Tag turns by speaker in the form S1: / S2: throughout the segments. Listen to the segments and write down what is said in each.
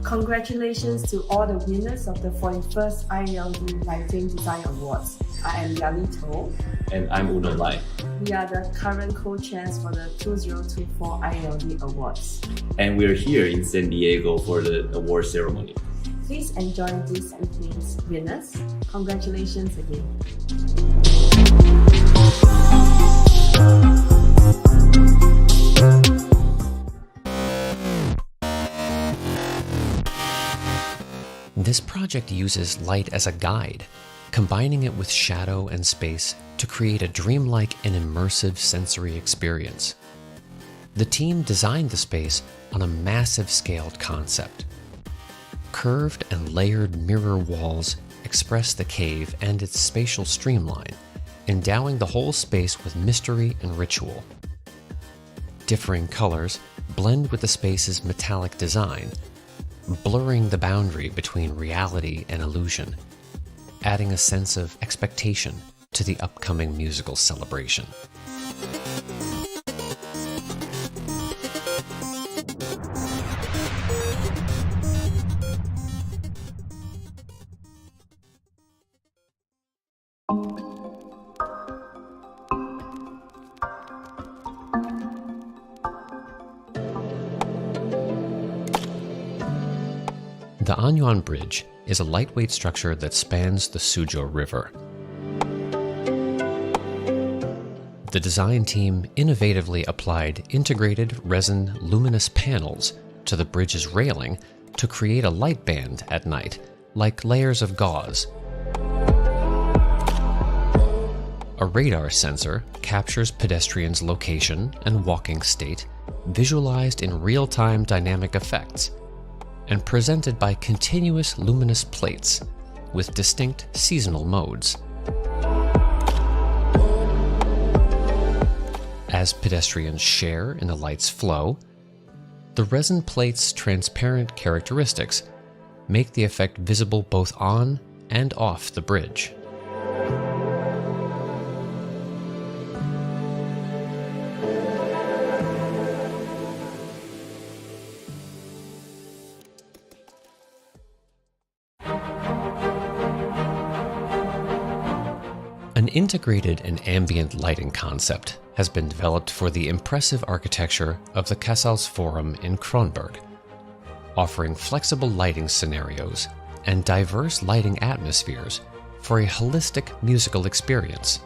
S1: Congratulations to all the winners of the 41st IALD Lighting Design Awards. I am Yali To.
S2: And I'm Uno Lai.
S1: We are the current co-chairs for the 2024 IALD Awards.
S2: And we're here in San Diego for the award ceremony.
S1: Please enjoy this evening's winners. Congratulations again.
S3: This project uses light as a guide, combining it with shadow and space to create a dreamlike and immersive sensory experience. The team designed the space on a massive scaled concept. Curved and layered mirror walls express the cave and its spatial streamline, endowing the whole space with mystery and ritual. Differing colors blend with the space's metallic design, blurring the boundary between reality and illusion, adding a sense of expectation to the upcoming musical celebration. The Anyuan Bridge is a lightweight structure that spans the Suzhou River. The design team innovatively applied integrated resin luminous panels to the bridge's railing to create a light band at night, like layers of gauze. A radar sensor captures pedestrians' location and walking state, visualized in real-time dynamic effects, and presented by continuous luminous plates with distinct seasonal modes. As pedestrians share in the light's flow, the resin plate's transparent characteristics make the effect visible both on and off the bridge. An integrated and ambient lighting concept has been developed for the impressive architecture of the Casals Forum in Kronberg, offering flexible lighting scenarios and diverse lighting atmospheres for a holistic musical experience.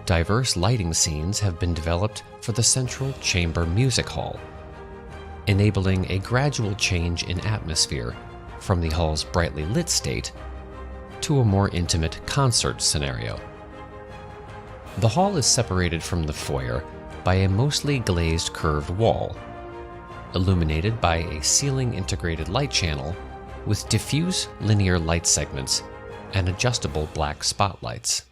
S3: Diverse lighting scenes have been developed for the Central Chamber Music Hall, enabling a gradual change in atmosphere from the hall's brightly lit state to a more intimate concert scenario. The hall is separated from the foyer by a mostly glazed curved wall, illuminated by a ceiling-integrated light channel with diffuse linear light segments and adjustable black spotlights.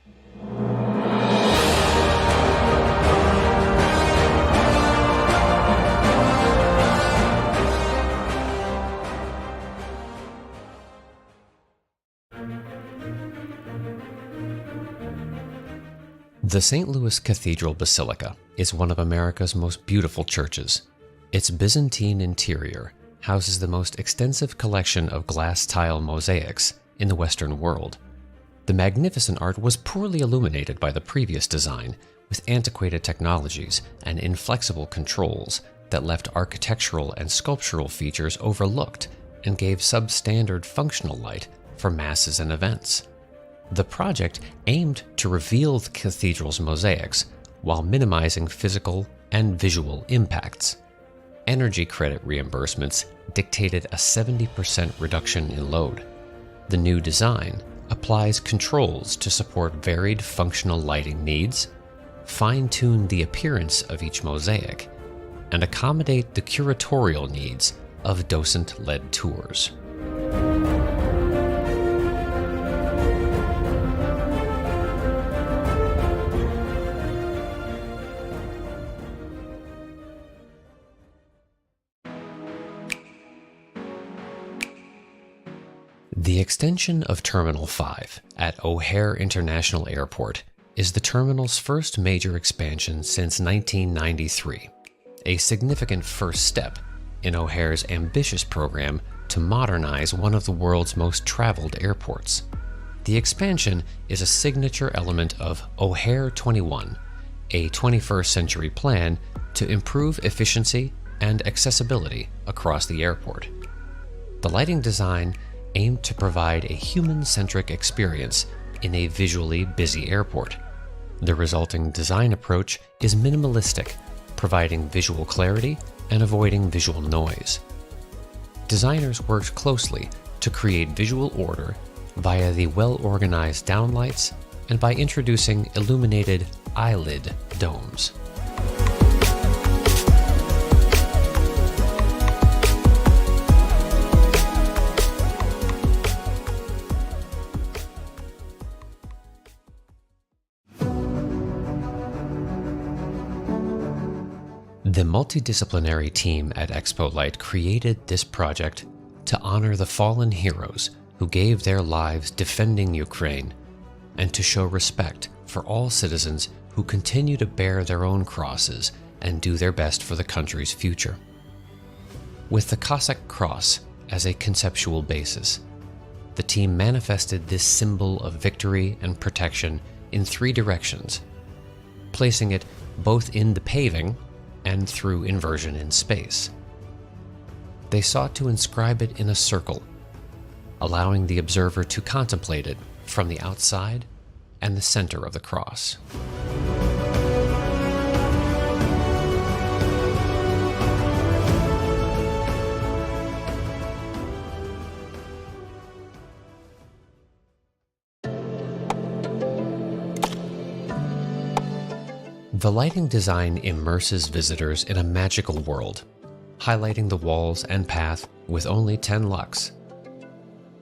S3: The St. Louis Cathedral Basilica is one of America's most beautiful churches. Its Byzantine interior houses the most extensive collection of glass tile mosaics in the Western world. The magnificent art was poorly illuminated by the previous design, with antiquated technologies and inflexible controls that left architectural and sculptural features overlooked and gave substandard functional light for masses and events. The project aimed to reveal the cathedral's mosaics while minimizing physical and visual impacts. Energy credit reimbursements dictated a 70% reduction in load. The new design applies controls to support varied functional lighting needs, fine-tune the appearance of each mosaic, and accommodate the curatorial needs of docent-led tours. The extension of Terminal 5 at O'Hare International Airport is the terminal's first major expansion since 1993, a significant first step in O'Hare's ambitious program to modernize one of the world's most traveled airports. The expansion is a signature element of O'Hare 21, a 21st century plan to improve efficiency and accessibility across the airport. The lighting design aimed to provide a human-centric experience in a visually busy airport. The resulting design approach is minimalistic, providing visual clarity and avoiding visual noise. Designers worked closely to create visual order via the well-organized downlights and by introducing illuminated eyelid domes. The multidisciplinary team at Expo Light created this project to honor the fallen heroes who gave their lives defending Ukraine and to show respect for all citizens who continue to bear their own crosses and do their best for the country's future. With the Cossack Cross as a conceptual basis, the team manifested this symbol of victory and protection in three directions, placing it both in the paving and through inversion in space. They sought to inscribe it in a circle, allowing the observer to contemplate it from the outside and the center of the cross. The lighting design immerses visitors in a magical world, highlighting the walls and path with only 10 lux.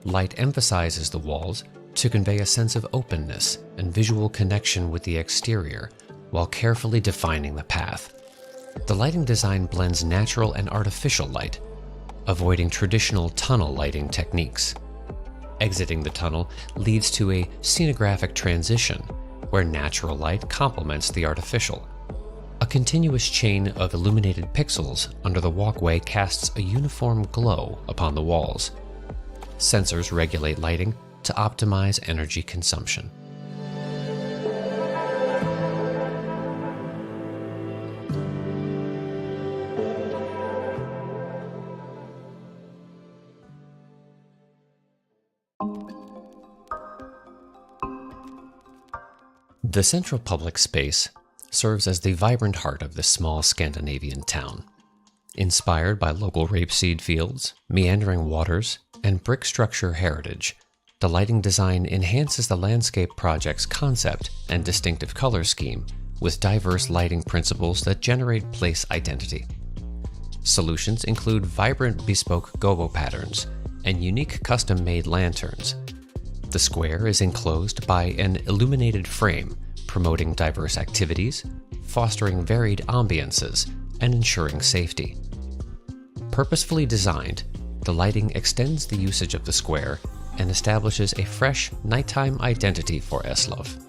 S3: Light emphasizes the walls to convey a sense of openness and visual connection with the exterior while carefully defining the path. The lighting design blends natural and artificial light, avoiding traditional tunnel lighting techniques. Exiting the tunnel leads to a scenographic transition where natural light complements the artificial. A continuous chain of illuminated pixels under the walkway casts a uniform glow upon the walls. Sensors regulate lighting to optimize energy consumption. The central public space serves as the vibrant heart of this small Scandinavian town. Inspired by local rapeseed fields, meandering waters, and brick structure heritage, the lighting design enhances the landscape project's concept and distinctive color scheme with diverse lighting principles that generate place identity. Solutions include vibrant bespoke gobo patterns and unique custom-made lanterns. The square is enclosed by an illuminated frame, promoting diverse activities, fostering varied ambiances, and ensuring safety. Purposefully designed, the lighting extends the usage of the square and establishes a fresh nighttime identity for Eslöv.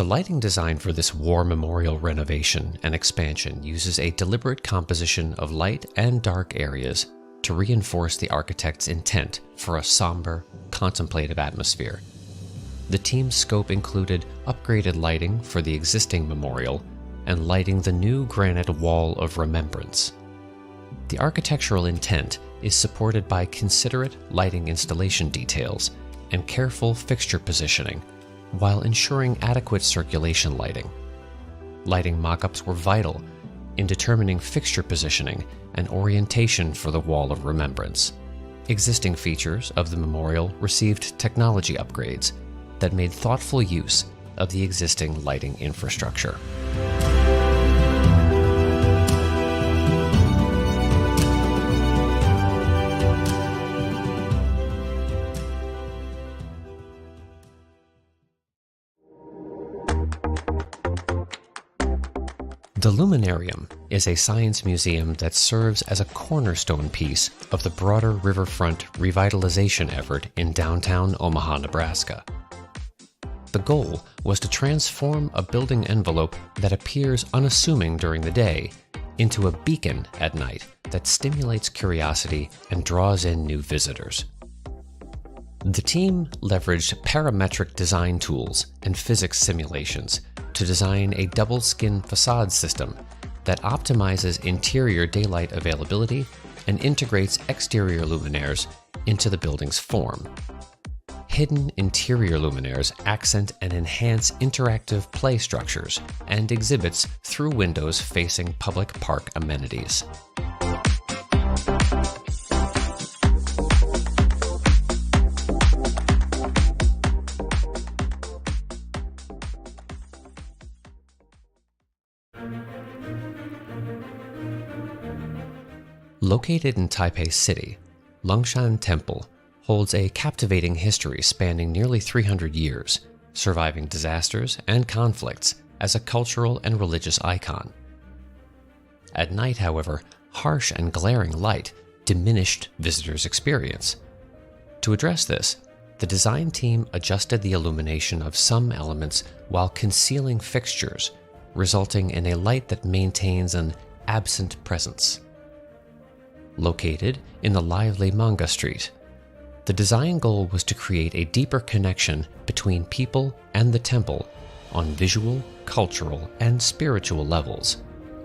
S3: The lighting design for this war memorial renovation and expansion uses a deliberate composition of light and dark areas to reinforce the architect's intent for a somber, contemplative atmosphere. The team's scope included upgraded lighting for the existing memorial and lighting the new granite wall of remembrance. The architectural intent is supported by considerate lighting installation details and careful fixture positioning, while ensuring adequate circulation lighting. Lighting mock-ups were vital in determining fixture positioning and orientation for the Wall of Remembrance. Existing features of the memorial received technology upgrades that made thoughtful use of the existing lighting infrastructure. The Luminarium is a science museum that serves as a cornerstone piece of the broader riverfront revitalization effort in downtown Omaha, Nebraska. The goal was to transform a building envelope that appears unassuming during the day into a beacon at night that stimulates curiosity and draws in new visitors. The team leveraged parametric design tools and physics simulations to design a double-skin facade system that optimizes interior daylight availability and integrates exterior luminaires into the building's form. Hidden interior luminaires accent and enhance interactive play structures and exhibits through windows facing public park amenities. Located in Taipei City, Lungshan Temple holds a captivating history spanning nearly 300 years, surviving disasters and conflicts as a cultural and religious icon. At night, however, harsh and glaring light diminished visitors' experience. To address this, the design team adjusted the illumination of some elements while concealing fixtures, resulting in a light that maintains an absent presence. Located in the lively Manga Street, the design goal was to create a deeper connection between people and the temple on visual, cultural, and spiritual levels,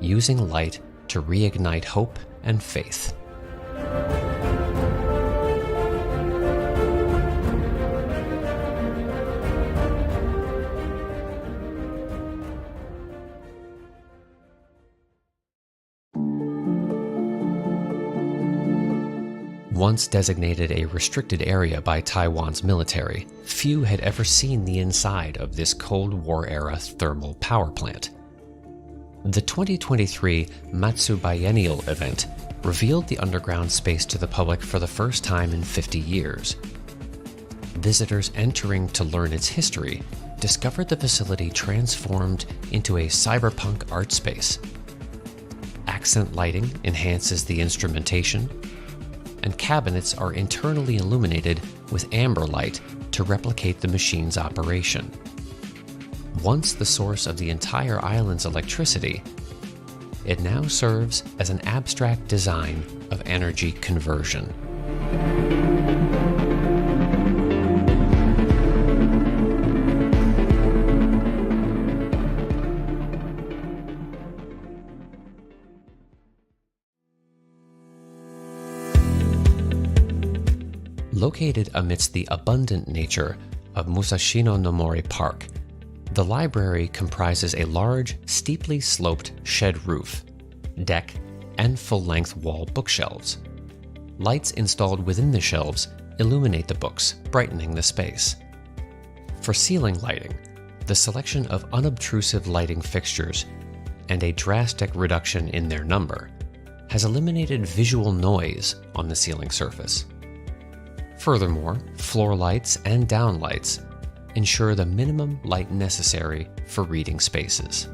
S3: using light to reignite hope and faith. Once designated a restricted area by Taiwan's military, few had ever seen the inside of this Cold War-era thermal power plant. The 2023 Matsu Biennial event revealed the underground space to the public for the first time in 50 years. Visitors entering to learn its history discovered the facility transformed into a cyberpunk art space. Accent lighting enhances the instrumentation, and cabinets are internally illuminated with amber light to replicate the machine's operation. Once the source of the entire island's electricity, it now serves as an abstract design of energy conversion. Located amidst the abundant nature of Musashino no Mori Park, the library comprises a large, steeply sloped shed roof, deck, and full-length wall bookshelves. Lights installed within the shelves illuminate the books, brightening the space. For ceiling lighting, the selection of unobtrusive lighting fixtures and a drastic reduction in their number has eliminated visual noise on the ceiling surface. Furthermore, floor lights and downlights ensure the minimum light necessary for reading spaces.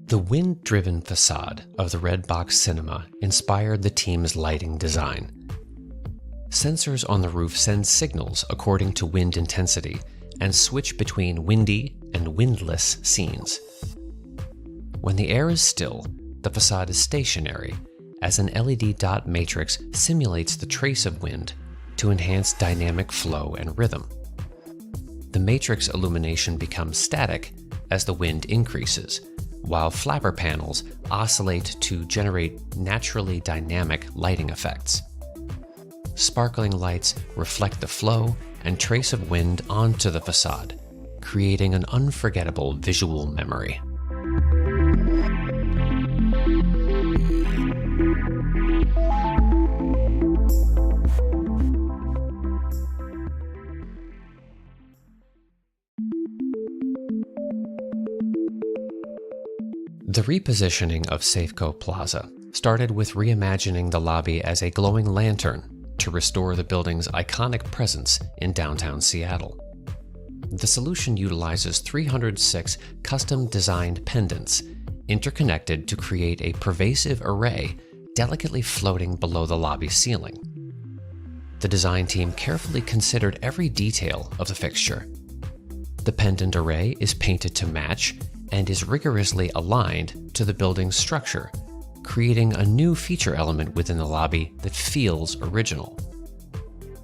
S3: The wind-driven facade of the Red Box Cinema inspired the team's lighting design. Sensors on the roof send signals according to wind intensity and switch between windy and windless scenes. When the air is still, the facade is stationary, as an LED dot matrix simulates the trace of wind to enhance dynamic flow and rhythm. The matrix illumination becomes static as the wind increases, while flapper panels oscillate to generate naturally dynamic lighting effects. Sparkling lights reflect the flow and trace of wind onto the facade, creating an unforgettable visual memory. The repositioning of Safeco Plaza started with reimagining the lobby as a glowing lantern to restore the building's iconic presence in downtown Seattle. The solution utilizes 306 custom-designed pendants interconnected to create a pervasive array delicately floating below the lobby ceiling. The design team carefully considered every detail of the fixture. The pendant array is painted to match and is rigorously aligned to the building's structure, creating a new feature element within the lobby that feels original.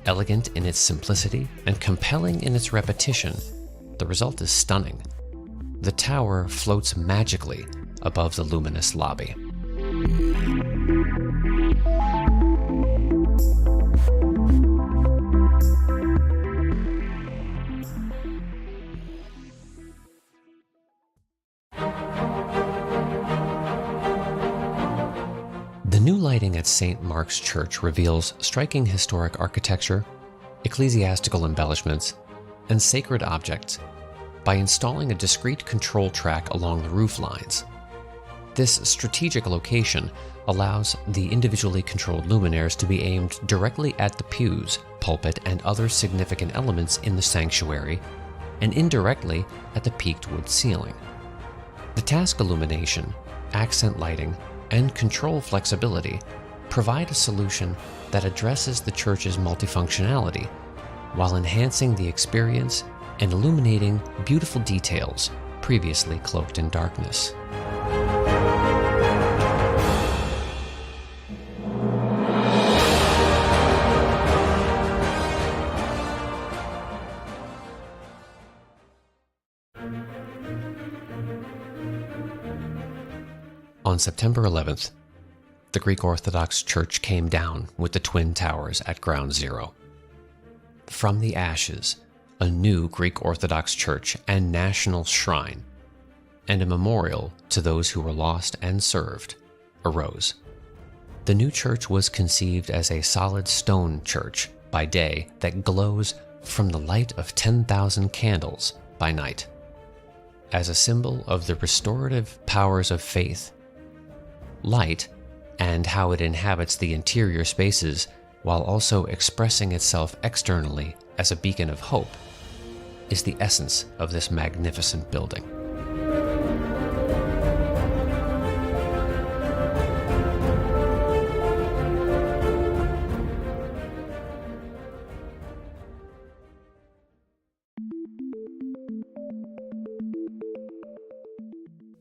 S3: Elegant in its simplicity and compelling in its repetition, the result is stunning. The tower floats magically above the luminous lobby. The new lighting at St. Mark's Church reveals striking historic architecture, ecclesiastical embellishments, and sacred objects by installing a discrete control track along the roof lines. This strategic location allows the individually controlled luminaires to be aimed directly at the pews, pulpit, and other significant elements in the sanctuary, and indirectly at the peaked wood ceiling. The task illumination, accent lighting, and control flexibility provide a solution that addresses the church's multifunctionality while enhancing the experience and illuminating beautiful details previously cloaked in darkness. On September 11th, the Greek Orthodox Church came down with the Twin Towers at Ground Zero. From the ashes, a new Greek Orthodox Church and national shrine, and a memorial to those who were lost and served, arose. The new church was conceived as a solid stone church by day that glows from the light of 10,000 candles by night. As a symbol of the restorative powers of faith, light, and how it inhabits the interior spaces while also expressing itself externally as a beacon of hope, is the essence of this magnificent building.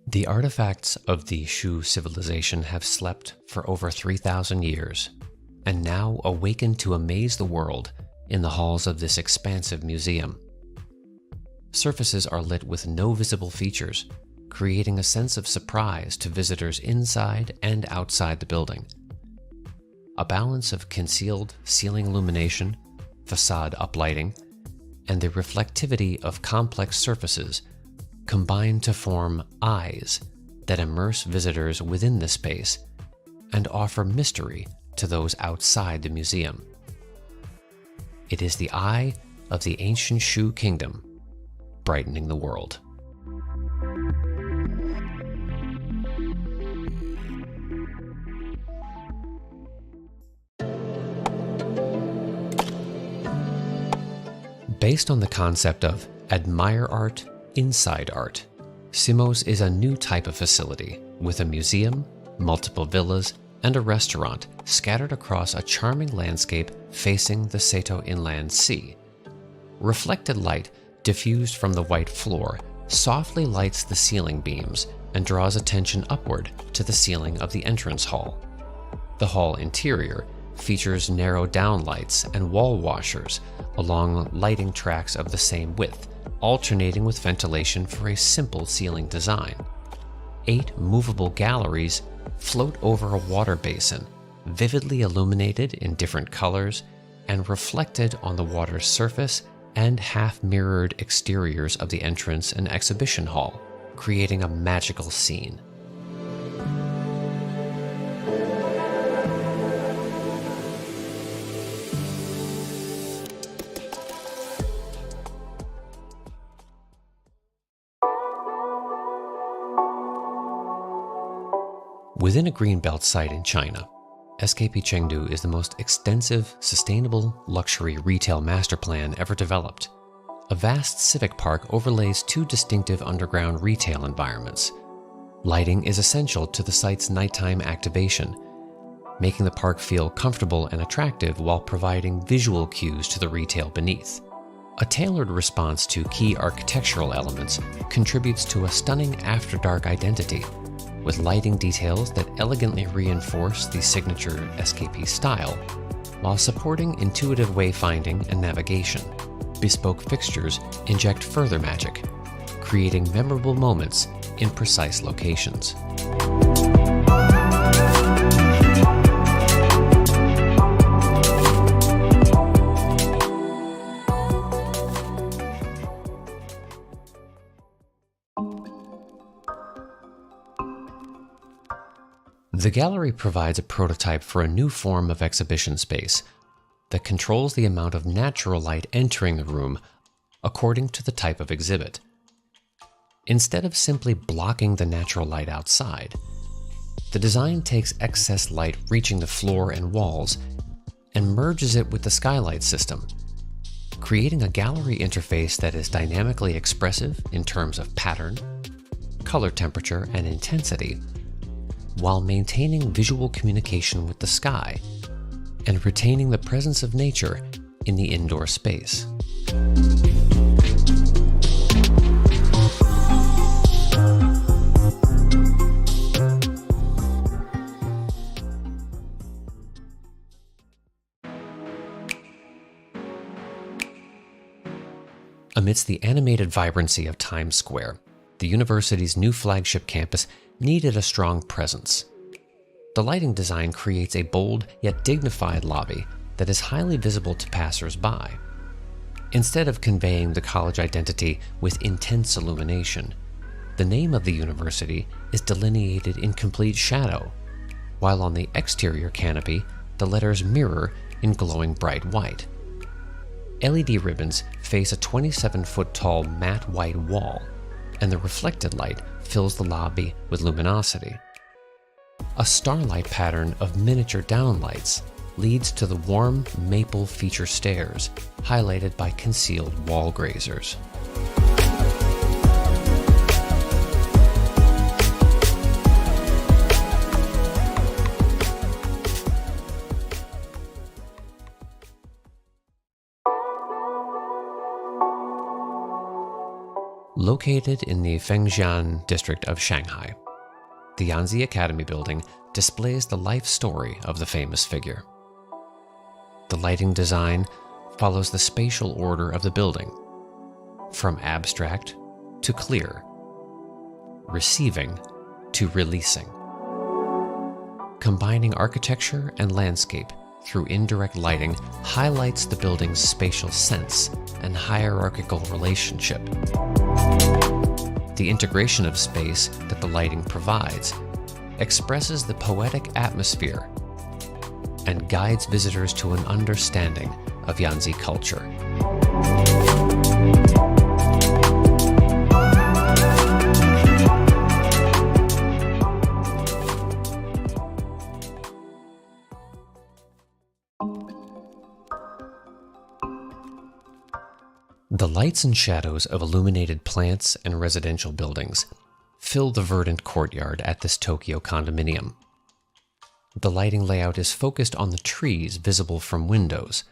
S3: The artifacts of the Shu civilization have slept for over 3,000 years, and now awaken to amaze the world in the halls of this expansive museum. Surfaces are lit with no visible features, creating a sense of surprise to visitors inside and outside the building. A balance of concealed ceiling illumination, facade uplighting, and the reflectivity of complex surfaces combine to form eyes that immerse visitors within the space and offer mystery to those outside the museum. It is the eye of the ancient Shu kingdom, brightening the world. Based on the concept of admire art inside art, SIMOSE is a new type of facility with a museum, multiple villas, and a restaurant scattered across a charming landscape facing the Seto Inland Sea. Reflected light diffused from the white floor softly lights the ceiling beams and draws attention upward to the ceiling of the entrance hall. The hall interior features narrow downlights and wall washers along lighting tracks of the same width, alternating with ventilation for a simple ceiling design. 8 movable galleries float over a water basin, vividly illuminated in different colors and reflected on the water's surface and half-mirrored exteriors of the entrance and exhibition hall, creating a magical scene. Within a greenbelt site in China, SKP Chengdu is the most extensive, sustainable luxury retail master plan ever developed. A vast civic park overlays two distinctive underground retail environments. Lighting is essential to the site's nighttime activation, making the park feel comfortable and attractive while providing visual cues to the retail beneath. A tailored response to key architectural elements contributes to a stunning after-dark identity, with lighting details that elegantly reinforce the signature SKP style, while supporting intuitive wayfinding and navigation. Bespoke fixtures inject further magic, creating memorable moments in precise locations. The gallery provides a prototype for a new form of exhibition space that controls the amount of natural light entering the room according to the type of exhibit. Instead of simply blocking the natural light outside, the design takes excess light reaching the floor and walls and merges it with the skylight system, creating a gallery interface that is dynamically expressive in terms of pattern, color temperature, and intensity, while maintaining visual communication with the sky and retaining the presence of nature in the indoor space. Amidst the animated vibrancy of Times Square, the university's new flagship campus needed a strong presence. The lighting design creates a bold yet dignified lobby that is highly visible to passers-by. Instead of conveying the college identity with intense illumination, the name of the university is delineated in complete shadow, while on the exterior canopy, the letters mirror in glowing bright white. LED ribbons face a 27-foot-tall matte white wall, and the reflected light fills the lobby with luminosity. A starlight pattern of miniature downlights leads to the warm maple feature stairs, highlighted by concealed wall grazers. Located in the Fengjian district of Shanghai, the Yanzi Academy building displays the life story of the famous figure. The lighting design follows the spatial order of the building, from abstract to clear, receiving to releasing. Combining architecture and landscape through indirect lighting highlights the building's spatial sense and hierarchical relationship. The integration of space that the lighting provides expresses the poetic atmosphere and guides visitors to an understanding of Yanzi culture. The lights and shadows of illuminated plants and residential buildings fill the verdant courtyard at this Tokyo condominium. The lighting layout is focused on the trees visible from windows,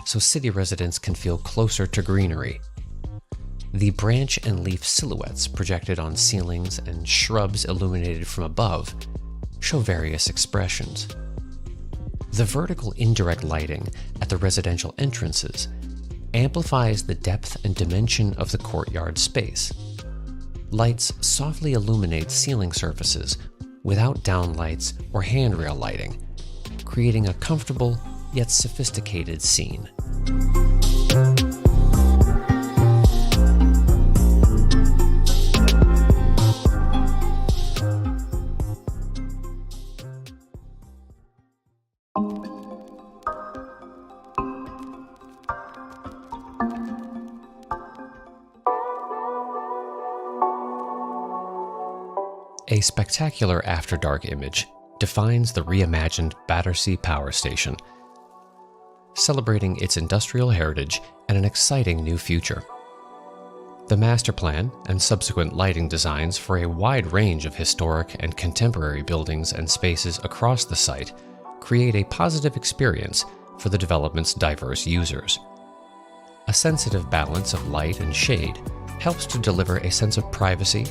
S3: so city residents can feel closer to greenery. The branch and leaf silhouettes projected on ceilings and shrubs illuminated from above show various expressions. The vertical indirect lighting at the residential entrances amplifies the depth and dimension of the courtyard space. Lights softly illuminate ceiling surfaces without downlights or handrail lighting, creating a comfortable yet sophisticated scene. A spectacular after-dark image defines the reimagined Battersea Power Station, celebrating its industrial heritage and an exciting new future. The master plan and subsequent lighting designs for a wide range of historic and contemporary buildings and spaces across the site create a positive experience for the development's diverse users. A sensitive balance of light and shade helps to deliver a sense of privacy,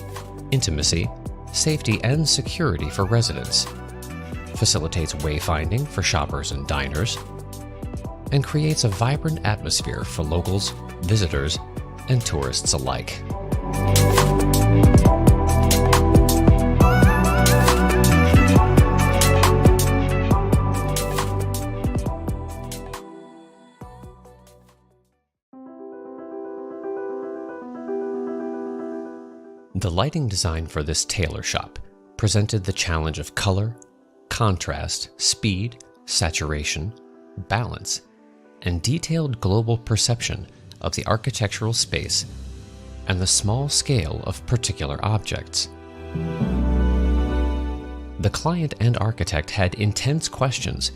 S3: intimacy, safety, and security for residents, facilitates wayfinding for shoppers and diners, and creates a vibrant atmosphere for locals, visitors, and tourists alike. The lighting design for this tailor shop presented the challenge of color, contrast, speed, saturation, balance, and detailed global perception of the architectural space and the small scale of particular objects. The client and architect had intense questions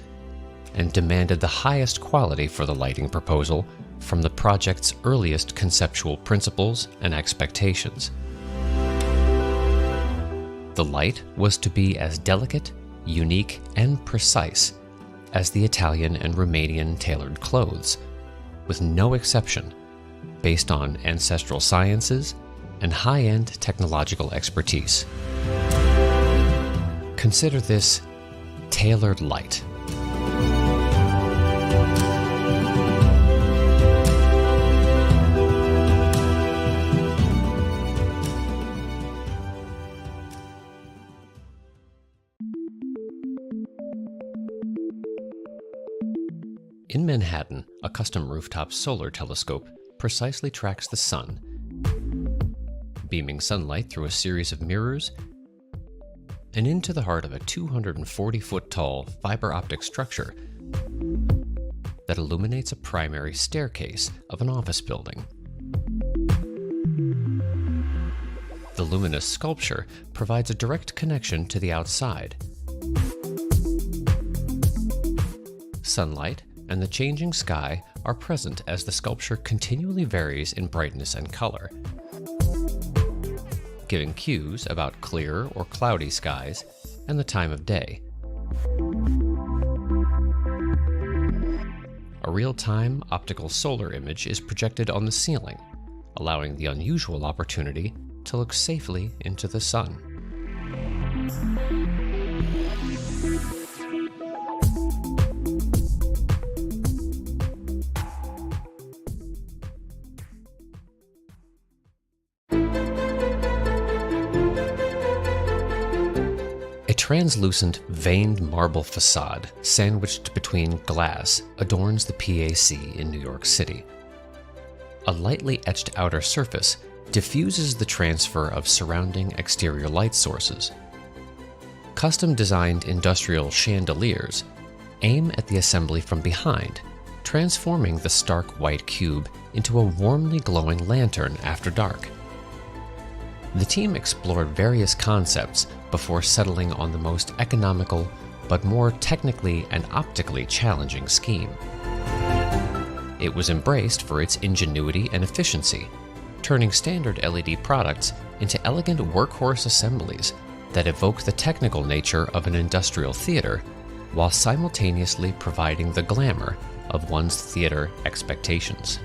S3: and demanded the highest quality for the lighting proposal from the project's earliest conceptual principles and expectations. The light was to be as delicate, unique, and precise as the Italian and Romanian tailored clothes, with no exception, based on ancestral sciences and high-end technological expertise. Consider this tailored light. In Manhattan, a custom rooftop solar telescope precisely tracks the sun, beaming sunlight through a series of mirrors and into the heart of a 240-foot-tall fiber optic structure that illuminates a primary staircase of an office building. The luminous sculpture provides a direct connection to the outside. Sunlight and the changing sky are present as the sculpture continually varies in brightness and color, giving cues about clear or cloudy skies and the time of day. A real-time optical solar image is projected on the ceiling, allowing the unusual opportunity to look safely into the sun. Translucent, veined marble facade sandwiched between glass adorns the PAC in New York City. A lightly etched outer surface diffuses the transfer of surrounding exterior light sources. Custom-designed industrial chandeliers aim at the assembly from behind, transforming the stark white cube into a warmly glowing lantern after dark. The team explored various concepts before settling on the most economical but more technically and optically challenging scheme. It was embraced for its ingenuity and efficiency, turning standard LED products into elegant workhorse assemblies that evoke the technical nature of an industrial theater while simultaneously providing the glamour of one's theater expectations.